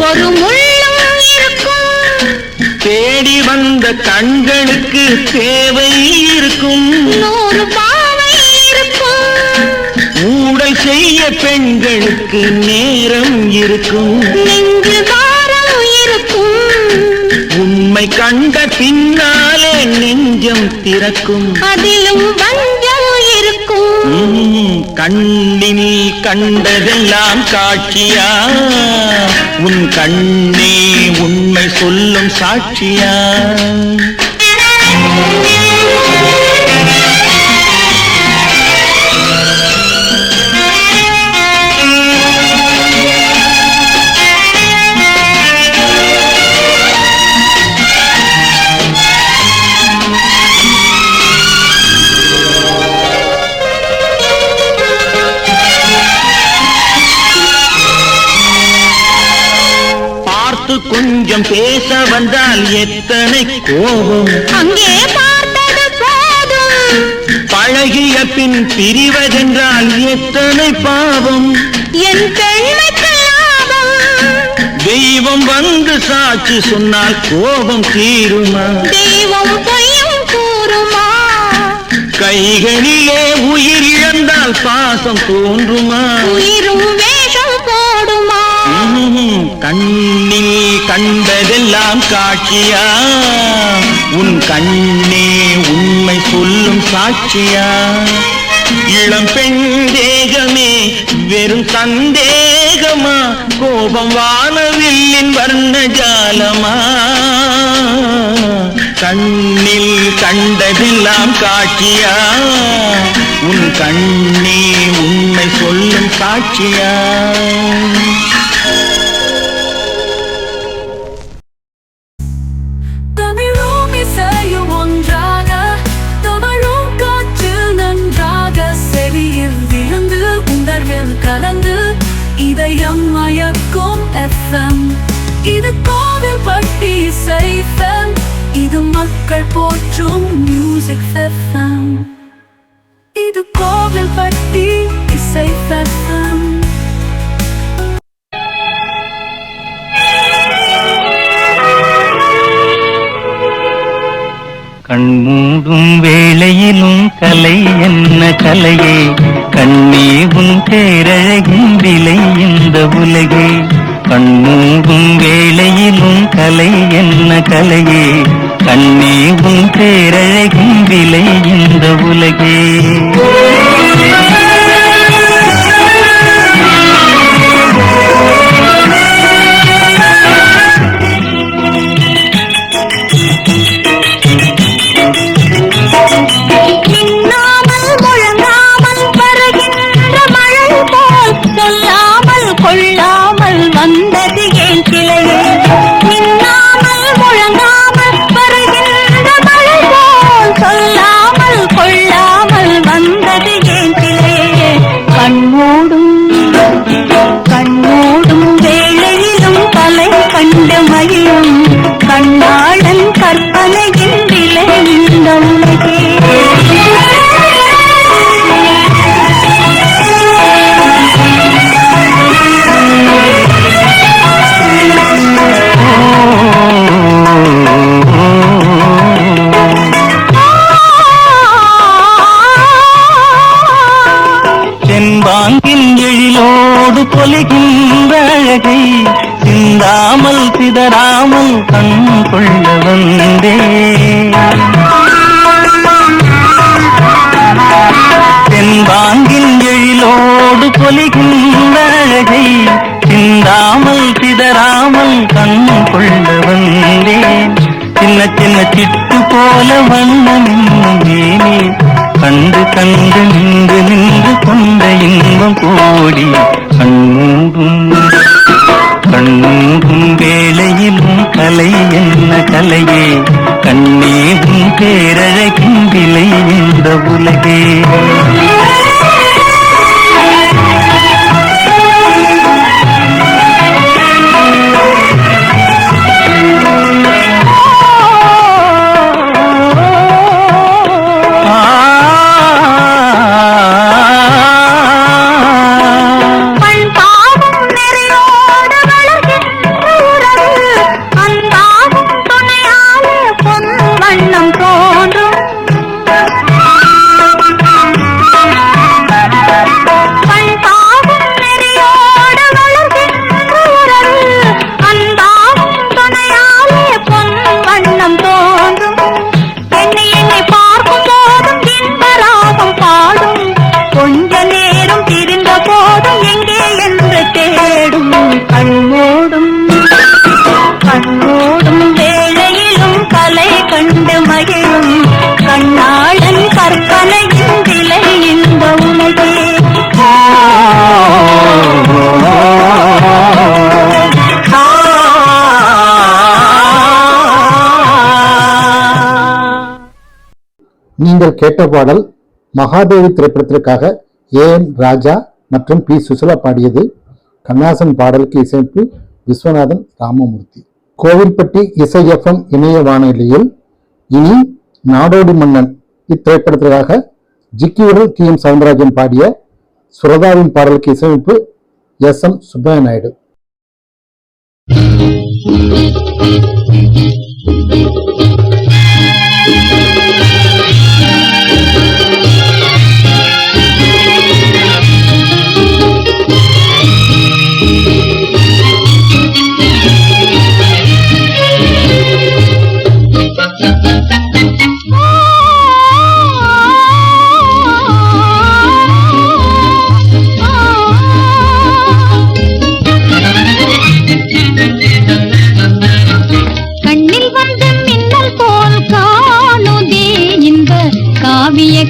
ஒரு முள்ளும் இருக்கும். தேடி வந்த கண்களுக்கு தேவை இருக்கும், 100 பாவை இருக்கும். ஊடல் செய்ய பெண்களுக்கு நேரம் இருக்கும், நெஞ்சு தாரம் இருக்கும். உண்மை கண்ட பின்னாலே நெஞ்சம் திறக்கும், அதிலும் வஞ்சம் இருக்கும். கண்ணில் கண்டதெல்லாம் காட்சியா, உன் கண்ணே உண்மை சொல்லும் சாட்சியா. கொஞ்சம் பேச வந்தால் எத்தனை கோபம், அங்கே பார்த்தது போதும். பழகிய பின் பிரிவதென்றால் எத்தனை பாவம், என் பெண்மைக்கு லாபம். தெய்வம் வந்து சாட்சி சொன்னால் கோபம் தீருமா, தெய்வம் பொய்யும் கூறுமா. கைகளிலே உயிர் இழந்தால் பாசம் தோன்றுமா, உயிரும் வேஷம் போடுமா. கண்ணில் கண்டதெல்லாம் காட்சியா, உன் கண்ணே உண்மை சொல்லும் சாட்சியா. இளம் பெண் தேகமே வெறும் சந்தேகமா, கோபம் வானவில்லின் வர்ண ஜாலமா. கண்ணில் கண்டதெல்லாம் காட்சியா, உன் கண்ணே உண்மை சொல்லும் சாட்சியா. இதயம் மயக்கும் FM, இது கோவில்பட்டி இசை FM, இது மக்கள் போற்றும் மியூசிக் FM, இது கோவில்பட்டி இசை FM. கண்மூடும் வேளையிலும் கலை என்ன கலையே, கண்ணே உன் பேரழகின் விலை இந்த உலகே. கண்மூடும் வேளையிலும் கலை என்ன கலையே, கண்ணே உன் பேரழகின் விலை இந்த உலகே. கொள்ளாமல் வந்தது ஏன் கிளையே, மின்னாமல் முழங்காமல் வருகின்ற மழை போல் சொல்லாமல் கொள்ளாமல் வந்தது ஏன் கிளையே. கண்ணோடும் வேளையிலும் கலை கண்டு மகிழும் கண்ணாளன் கற்பனையின் விலை இந்த உலகே. செம்பாங்கின் எழிலோடு பொலிகின்ற அழகை சிந்தாமல் சிதறாமல் கண் கொள்ள வந்தே. செம்பாங்கின் எழிலோடு பொலிகின்ற அழகை சிந்தாமல் சிதறாமல் கண் கொள்ள வந்தேன். சின்ன சின்ன சிட்டு போல வண்ணம் மேலே கண்டு கண்டு நின்று நின்று கொண்ட இன்பம் கோடி. கண்ணூடும் வேளையிலும் கலை என்ன கலையே, கண்ணே உன் பேரழகின் விலை இந்த உலகே. கண்ணோடும் வேளையிலும் கலை கண்டு மகிழும் கண்ணாளன் கற்பனையின் விலை இந்த உலகே. நீங்கள் கேட்ட பாடல் மகாதேவி திரைப்படத்திற்காக ஏஎன் ராஜா மற்றும் பி சுசிலா பாடியது. கண்ணாசன் பாடலுக்கு இசையமைப்பு விஸ்வநாதன் ராமமூர்த்தி. கோவில்பட்டி இசை எஃப்எம் இணைய வானொலியில் இனி நாடோடி மன்னன் இத்திரைப்படத்திற்காக ஜிக்கியுடன் டி எம் சவுந்தரராஜன் பாடிய சுரதாவின் பாடலுக்கு இசையமைப்பு எஸ்.எம். சுப்பையா நாயுடு.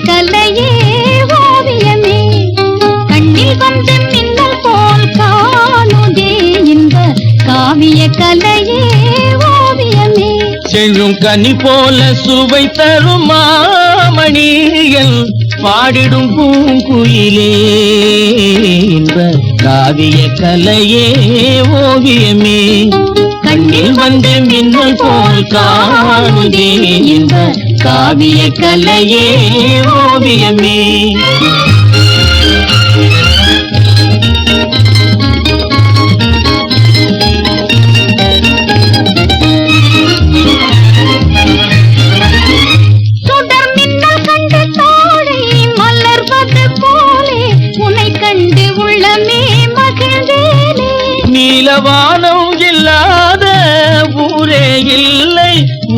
கலையே ஓவியமே கண்ணில் வந்து மின்னல் போல் காணுதே இந்த காவிய கலையே ஓவியமே. செழும் கனி போல சுவை தரும் மாமணிகள் பாடிடும் பூங்குயிலே இந்த காவிய கலையே ஓவியமே. கண்ணில் வந்து மின்னல் போல் காணுதே இந்த காவிய கலையே ஓவியமே.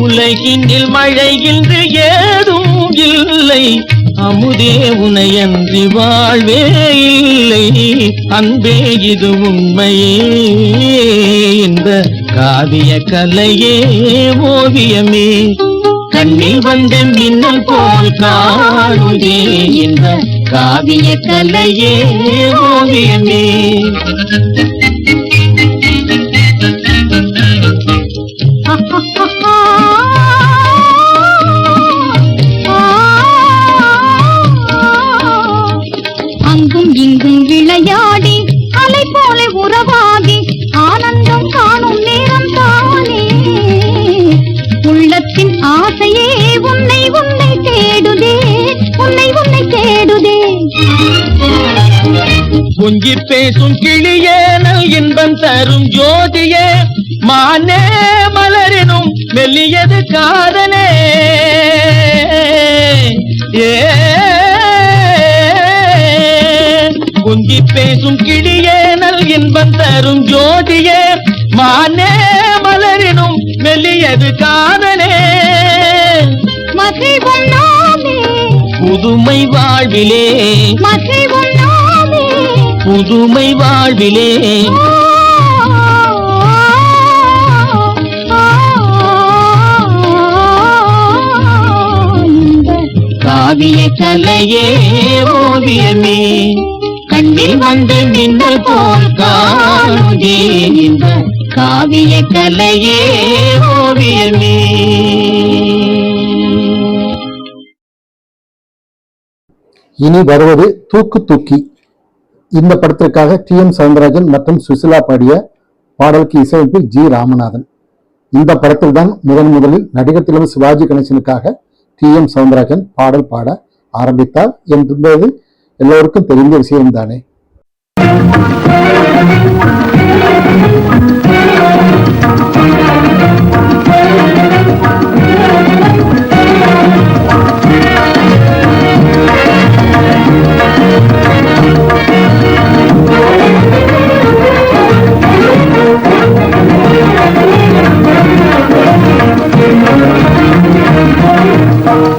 உலகினில் மழை இன்று ஏதும் இல்லை, அமுதே உனையன்றி வாழ்வே இல்லை. அன்பே இது உண்மையே, இந்த காவிய கலையே ஓவியமே. கண்ணில் வந்த மின்னல் போல் காணுதே, இந்த காவிய கலையே ஓவியமே. அங்கும் இங்கும் விளையாடி அலை போல உறவாடி ஆனந்தம் காணும் நேரம் தானே. உள்ளத்தின் ஆசையே உன்னை உன்னை தேடுதே, உன்னை உன்னை தேடுதே. கொஞ்சி பேசும் கிளியே நல் இன்பம் தரும் ஜோதியே, மானே மலரினும் மெல்லியது காதலே. கொஞ்சி பேசும் கிளியே நல் இன்பம் தரும் ஜோதியே, மானே மலரினும் மெல்லியது காதலே. மகிழ்வும் நாமே புதுமை வாழ்விலே, மகிழ்வும் நாமே புதுமை வாழ்விலே. காவிய கலையே ஓவியமே, கண்ணில் வந்து மின்னல் போல் காணுதே, இந்த காவிய கலையே ஓவியமே. இனி வருவது தூக்கு தூக்கி. இந்த படத்திற்காக டி.எம். சௌந்தரராஜன் மற்றும் சுசிலா பாடிய பாடலுக்கு இசையமைப்பு ஜி. ராமநாதன். இந்த படத்தில் தான் முதலில் நடிகர் திலகம் சிவாஜி கணேசனுக்காக டி.எம். சௌந்தரராஜன் பாடல் பாட ஆரம்பித்தார் என்பது எல்லோருக்கும் தெரிந்த விஷயம்தானே.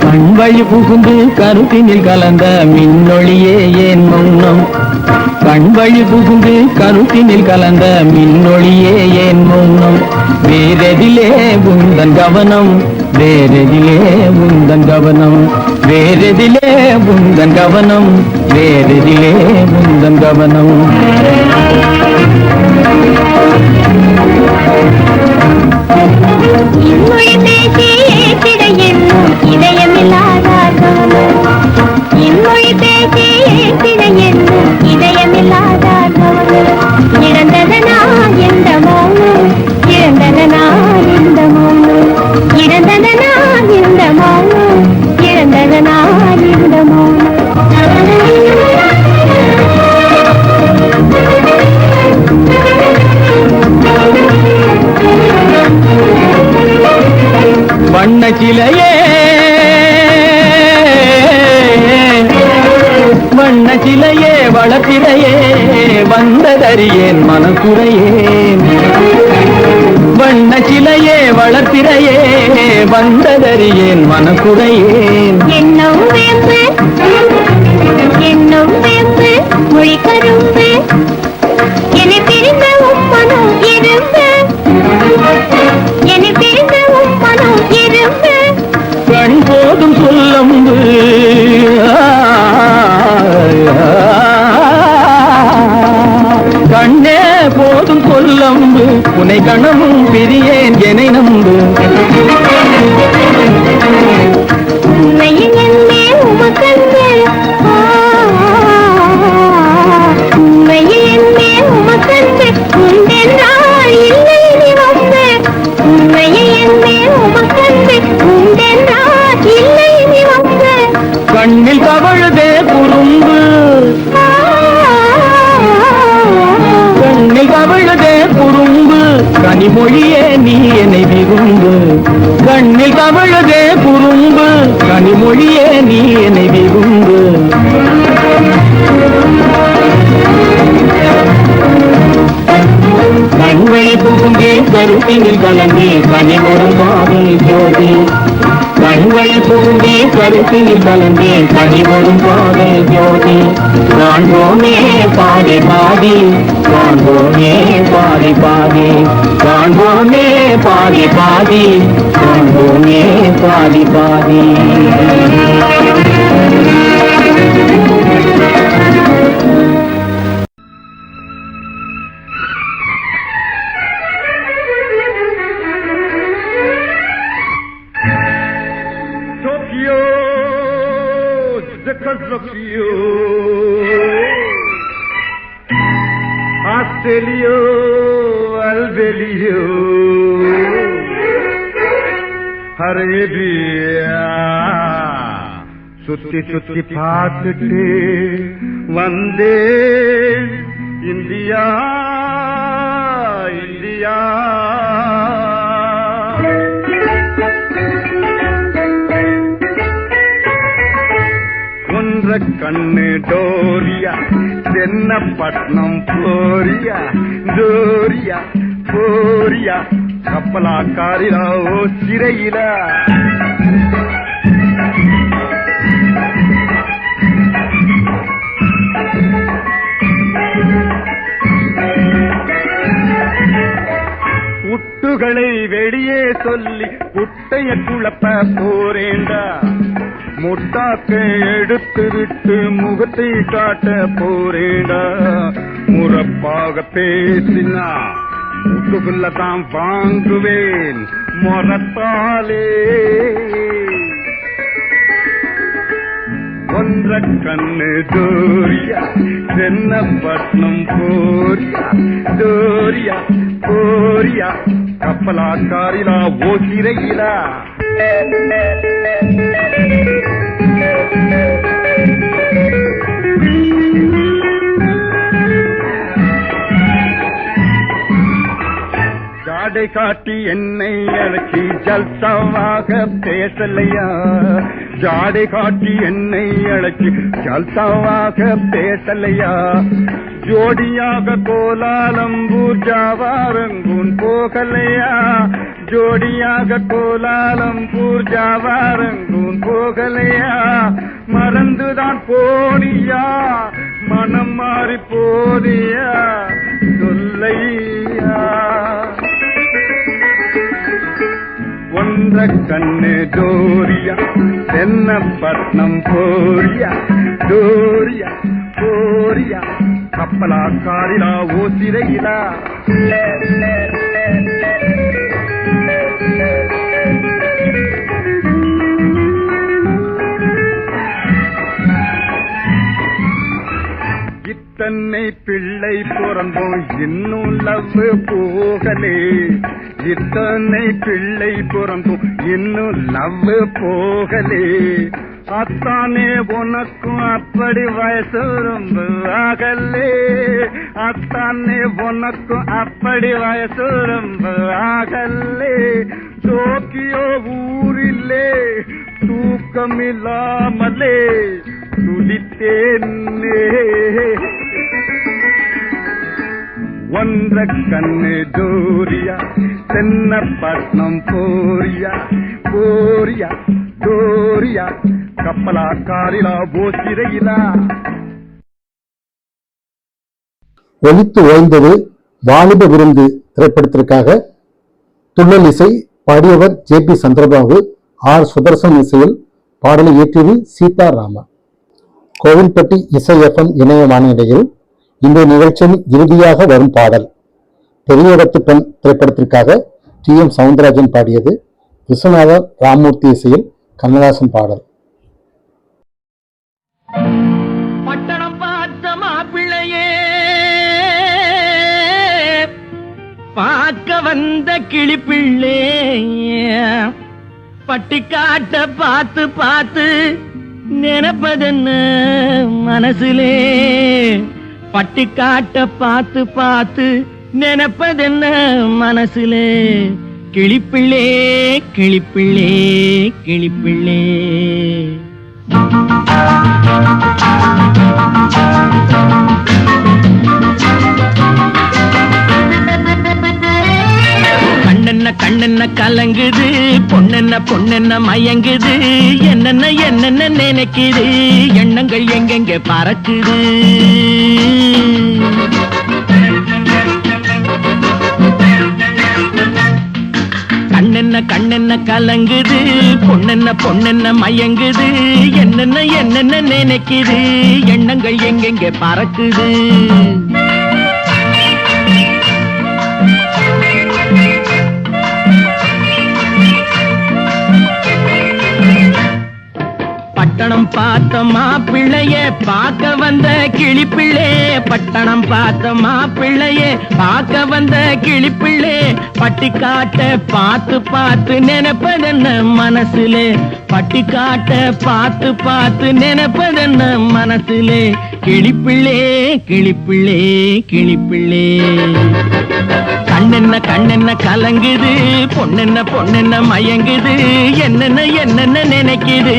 கண்வழி புகுந்து கருத்தினில் கலந்த மின்னொளியே ஏன் மௌனம், கண்வழி புகுந்து கருத்தினில் கலந்த மின்னொளியே ஏன் மௌனம். வேறெதிலே உந்தன் கவனம், வேறெதிலே உந்தன் கவனம், வேறெதிலே உந்தன் கவனம், வேறெதிலே உந்தன் கவனம். இன்மொழி பேசி ஏற்றிட என்னும் இதயமில்லாதார் கவனம், இன்மொழி பேசி ஏற்றிட என்னும் இதயமில்லாதார் கவனம். இழந்ததனா எந்த மௌனம், இழந்ததனா இந்த மௌனம், இழந்ததனா இந்த மௌனம், இழந்ததனா இந்த மௌனம். வண்ண சிலையே வண்ண சிலையே வளத்திரையே வந்ததறியேன் மனக்குறையேன். வண்ண சிலையே வளர்த்திரையே வந்ததறியேன் மனக்குறையேன். என்னும் வேம்பு என்னும் வேம்பு மொழி கரும்பு என்னை பிரிந்த உம்மனும் இரும்பு, என்னை பிரிந்த உம்மனும் இரும்பு. கண் போதும் சொல்லம்பு கண்ணே போதும் சொல்லம்பு, உனை கணமும் பிரியேன் எனை நம்பு. உண்மையில் என்னே உமக்கன்று, உண்மையில் என்னே உமக்கன்று உண்டென்றால் இல்லை நீ வந்து, உண்மையில் என்னே உமக்கன்று உண்டென்றால் இல்லை நீ வந்து. கண்ணில் கவழுதே குறும்பு, கண்ணில் கவழுதே குறும்பு, கனிமொழியே நீ என்னை விரும்பு. கண்ணில் கவழுதே குறும்பு, கனிமொழியே நீ என்னை விரும்பு. கண்வழி புகுந்தே கருத்து கருத்தினில் கலந்தே கனிவரும் காதல் ஜோதி கண்கள் பூண்டே கருத்தினில் கலந்தே கனிவரும் காதல் ஜோதி காண்போமே பாதி பாதி காண்போமே பாதி பாதி காண்போமே பாதி பாதி காண்போமே பாதி பாதி Tokyo, Czechoslovakia, Australia, Albania, Arabia, சுத்தி சுத்தி பார்த்துட்டு வந்தே இந்தியா இந்தியா ஒன்ற கண்ணு டோரியா தென்னப்பட்டினம் போரியா டோரியா போரியா கப்பலா காரிலா ஓ சிறையில புட்டுகளை வெளியே சொல்லி புட்டைய குழப்ப போரேண்டா முட்டாக்கை எடுத்து விட்டு முகத்தை காட்ட போரேண்டா முறப்பாக பேசினா முட்டுக்குள்ளதான் வாங்குவேன் மொரத்தாலே ஒன்ற கண்ணு டோரியா தென்னப்பட்டினம் போரியா டோரியா போரியா கப்பலா காரிலா ஓ சிறையிலா ஜாடை காட்டி என்னை அழைச்சி ஜல்சாவாக பேசலையா ஜாடை காட்டி என்னை அழைச்சி ஜல்சாவாக பேசலையா ஜோடியாக கோலாலம்பூர் ஜாவாரங்கூன் போகலையா ஜோடியாக கோலாலம்பூர் ஜாவாரங்கூன் போகலையா மறந்துதான் போனியா மனம் மாறி போனியா சொல்லையா ஒன்ற கண்ணு டோரியா தென்னப்பட்டினம் போரியா டோரியா போரியா கப்பலா காரிலா ஓ சிறையிலா இத்தனை பிள்ளை பிறந்தோம் இன்னும் லவ் போகலே இத்தனை பிள்ளை பிறந்தோம் இன்னும் லவ் போகலே அத்தானே உனக்கும் அப்படி வயசு ரொம்ப ஆகலே அத்தானே உனக்கும் அப்படி வயசு ரொம்ப ஆகலே டோக்கியோ ஊரிலே தூக்கமில்லாமலே துடித்தேன்னே ஒன்ற கண்ணு டோரியா தென்னப்பட்டினம் போரியா போரியா டோரியா கப்பலா காரிலா ஓ சிறையிலா ஒலித்து ஓய்ந்தது வாலிப விருந்து திரைப்படத்திற்காக துள்ளல் இசை பாடியவர் ஜே.பி. சந்திரபாபு, ஆர். சுதர்சன் இசையில் பாடலை இயற்றியது சீதாராமன். கோவில்பட்டி இசை எஃப்எம் இணைய வானொலியில் இந்த நிகழ்ச்சியின் இறுதியாக வரும் பாடல் பெரியவத்து பெண் திரைப்படத்திற்காக டி.எம். சவுந்தரராஜன் பாடியது. விஸ்வநாதன் ராமமூர்த்தி இசையில் கண்ணதாசன் பாடல். பட்டணம் பார்த்த மாப்பிள்ளையே பார்க்க வந்த கிளிப்பிள்ளே பட்டிக்காட்ட பார்த்து பார்த்து நினைப்பதென்ன மனசுலே பட்டிக்காட்ட பார்த்து பார்த்து நினைப்பதென்ன மனசுலே கிளிப்பிள்ளே கிளிப்பிள்ளே கிளிப்பிள்ளே கண்ண கண்ணென்ன கலங்குது, பொண்ணென்ன மயங்குது, என்னென்ன நினைக்குது, எண்ணங்கள் எங்கெங்க பறக்குது. கண்ணென்ன கலங்குது, பொண்ணென்ன மயங்குது, என்னென்ன நினைக்குது, எண்ணங்கள் எங்கெங்க பறக்குது. பட்டணம் பார்த்த மாப்பிள்ளைய பார்க்க வந்த கிளிப்பிள்ளே, பட்டணம் பார்த்த மாப்பிள்ளைய பார்க்க வந்த கிளிப்பிள்ளே, பட்டி காட்ட பார்த்து நினைப்பதென்ன மனசுலே, பட்டி காட்ட பார்த்து நினைப்பதென்ன மனசுலே, கிளிப்பிள்ளே கிளிப்பிள்ளே கிளிப்பிள்ளே. கண்ணென்ன கலங்குது, பொண்ணென்ன மயங்குது, என்னென்ன நினைக்குது,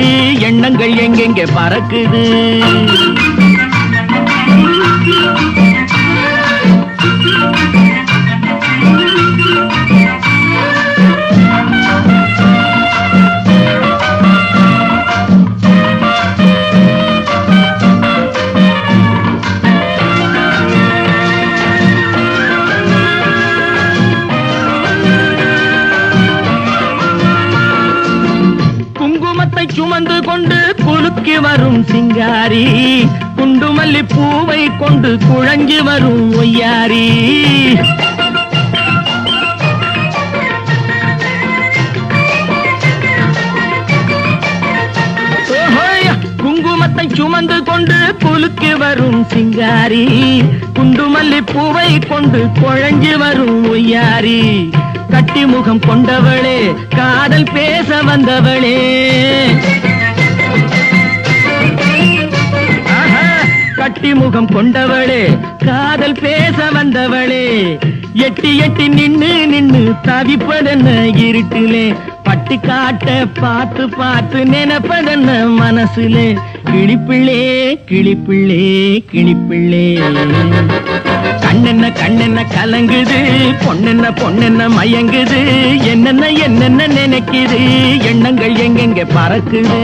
எண்ணங்கள் எங்கெங்க பறக்குது. சுமந்து கொண்டு குலுக்கி வரும் சிங்காரி, குண்டுமல்லி பூவை கொண்டு குழஞ்சி வரும் ஒய்யாரி. குங்குமத்தை சுமந்து கொண்டு குலுக்கி வரும் சிங்காரி, குண்டுமல்லி பூவை கொண்டு குழஞ்சி வரும் ஒய்யாரி. கட்டி முகம் கொண்டவளே, காதல் பேச வந்தவளே, கட்டி முகம் கொண்டவளே, காதல் பேச வந்தவளே, எட்டி நின்னு தவிப்பதென்ன இருட்டிலே, பட்டி காட்ட பார்த்து நினைப்பதென்ன மனசுலே, கிளிப்பிள்ளே கிளிப்பிள்ளே கிளிப்பிள்ளே. கண்ணென்ன கலங்குது, பொண்ணென்ன மயங்குது, என்னென்ன நினைக்குது, எண்ணங்கள் எங்கெங்க பறக்குது.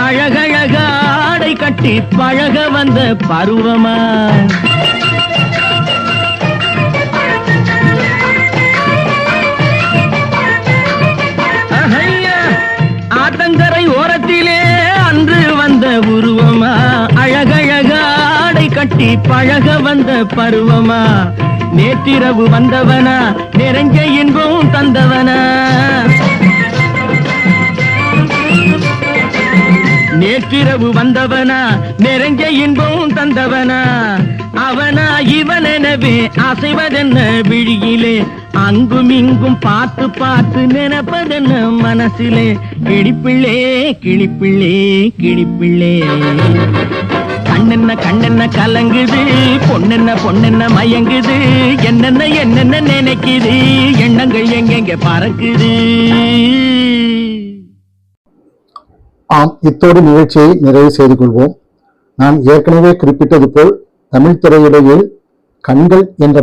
அழகழகா ஆடை கட்டி பழக வந்த பருவமா, ஆத்தங்கரை ஓரத்திலே அன்று வந்த உருவமா, அழகழகா ஆடை கட்டி பழக வந்த பருவமா, நேற்றிரவு வந்தவனா, நிறைஞ்ச இன்பம் தந்தவனா, நேற்றிரவு வந்தவனா, நிறைஞ்ச இன்பம் தந்தவனா, அவனா இவனெனவே அசைவதென்ன விழியிலே, அங்கும் இங்கும் பார்த்து நினைப்பதென்ன மனசிலே, கிளிப்பிள்ளே கிளிப்பிள்ளே கிளிப்பிள்ளே. கண்ணென்ன கலங்குது, பொண்ணென்ன மயங்குது, என்னென்ன நினைக்குது, எண்ணங்கள் எங்கெங்க பறக்குது. ஆம், இத்தோடு நிகழ்ச்சியை நிறைவு செய்து கொள்வோம். நான் ஏற்கனவே குறிப்பிட்டது போல் தமிழ் திரையுலகில் கண்கள் என்ற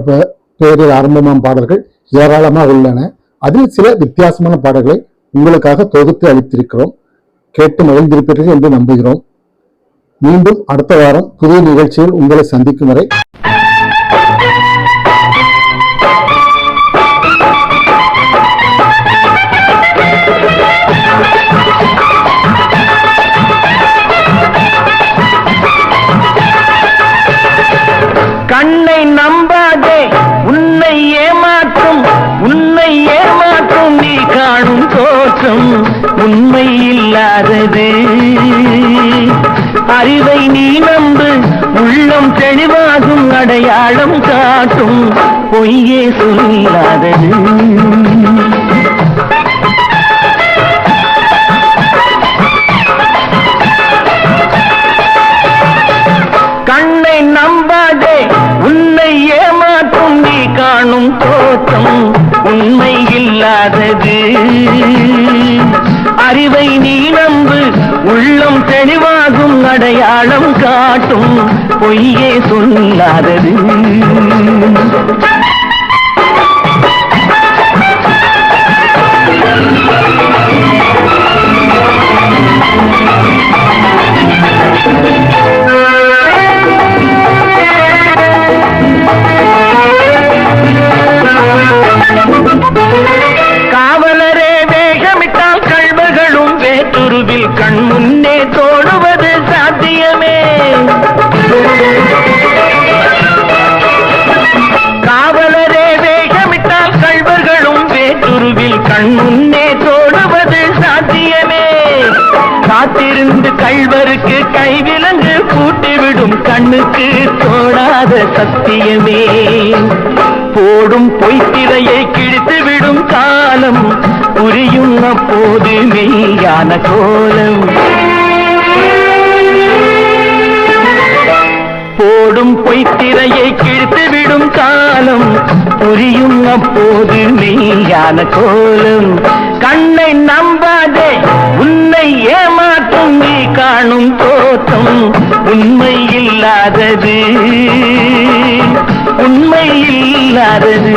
பெயரில் ஆரம்பமாம் பாடல்கள் ஏராளமாக உள்ளன. அதில் சில வித்தியாசமான பாடல்களை உங்களுக்காக தொகுத்து அளித்திருக்கிறோம். கேட்டு மகிழ்ந்திருப்பீர்கள் என்று நம்புகிறோம். மீண்டும் அடுத்த வாரம் புதிய நிகழ்ச்சியில் உங்களை சந்திக்கும் வரை கண்ணை நம்பாதே, உன்னை ஏமாற்றும் நீ காணும் தோற்றம் உண்மை இல்லாதது. அறிவை நீ நம்பு, உள்ளம் தெளிவாகும், அடையாளம் காட்டும் பொய்யே சொல்லாதது. அடையாளம் காட்டும் பொய்யே சொல்லாதது. காவலரே வேகமிட்டால் கள்வர்களும் வேற்றுருவில் கண் முன்னே தோடுவது சாத்தியமே. காவலரே வேகமிட்டால் கள்வர்களும் வேற்றுருவில் கண் முன்னே தோடுவது சாத்தியமே. காத்திருந்து கள்வருக்கு கைவிலங்கு பூட்டிவிடும் கண்ணுக்கு தோடாத சத்தியமே. போடும் பொய்த்திரையை கிழித்துவிடும் காலம் புரியும் அப்போது மெய்யான கோலம். போடும் பொய்த்திரையை கிழித்துவிடும் காலம் புரியும் அப்போது மெய்யான கோலம். கண்ணை நம்பாதே உன்னை ஏமாற்றும் நீ காணும் தோற்றம் உண்மை இல்லாதது, உண்மை இல்லாதது.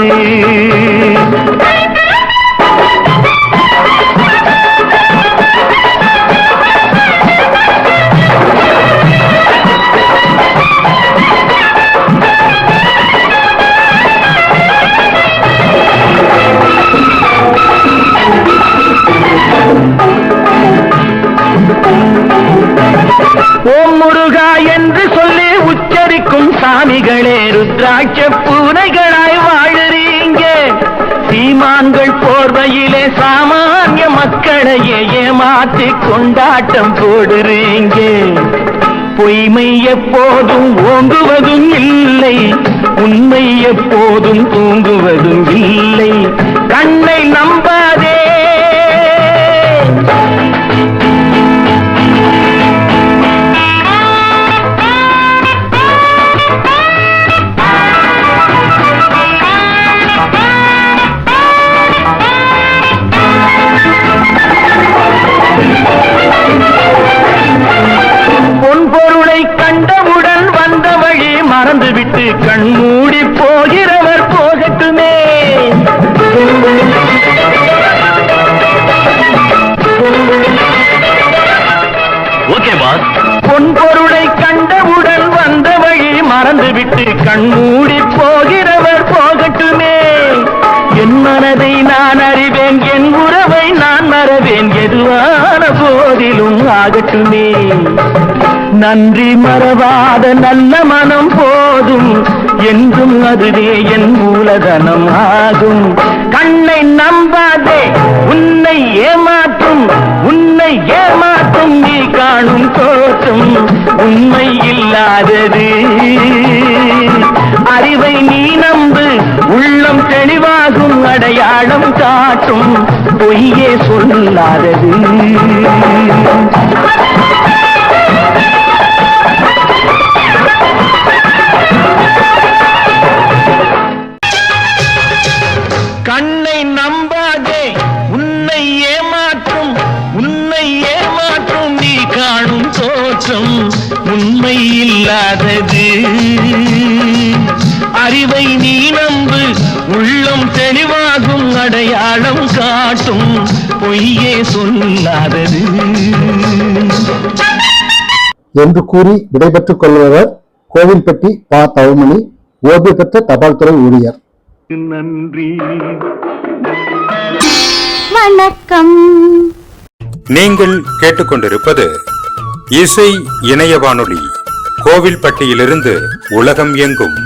ஓம் முருகா என்று சொல்லி உச்சரிக்கும் சாமிகளே ருத்ராட்ச பூனைகளாய் வாழுறீங்க. சீமான்கள் போர்வையிலே சாமானிய மக்களையே ஏமாற்றி கொண்டாட்டம் போடுறீங்க. பொய்மை எப்போதும் ஓங்குவதும் இல்லை, உண்மை எப்போதும் தூங்குவதும் இல்லை. கண்ணை நம்பாதே கண்டவுடன் வந்த வழி மறந்துவிட்டு கண் மூடி போகிறவர் போகட்டுமே. Okay pass. பொன்பொருளை கண்டவுடன் வந்த வழி மறந்துவிட்டு கண் மூடி போகிறவர் போகட்டுமே. என் மனதை நான் அறிவேன், என் உறவை நான் மறவேன், எதுவான போதிலும் ஆகட்டுமே. நன்றி மறவாத நல்ல மனம் போதும், என்றும் அதுவே என் மூலதனம் ஆகும். கண்ணை நம்பாதே உன்னை ஏமாற்றும், உன்னை ஏமாற்றும் நீ காணும் தோற்றம் உண்மை இல்லாதது. அறிவை நீ நம்பு, உள்ளம் தெளிவாகும், அடையாளம் காட்டும் பொய்யே சொல்லாதது. கண்ணை நம்பாதே உன்னை ஏமாற்றும், உன்னை ஏமாற்றும் நீ காணும் தோற்றம் உண்மை இல்லாதது. அறிவை நீ நம்பு, உள்ளம் தெளிவாகும், அடையாளம் காட்டும் பொய்யே சொல்லாதது என்று கூறி விடைபெற்றுக் கொள்பவர் கோவில்பட்டி பா. தவமணி, ஓய்வு பெற்ற தபால் துறை ஊழியர். நன்றி. வணக்கம். நீங்கள் கேட்டுக்கொண்டிருப்பது இசை இணைய வானொலி. கோவில்பட்டியிலிருந்து உலகம் எங்கும்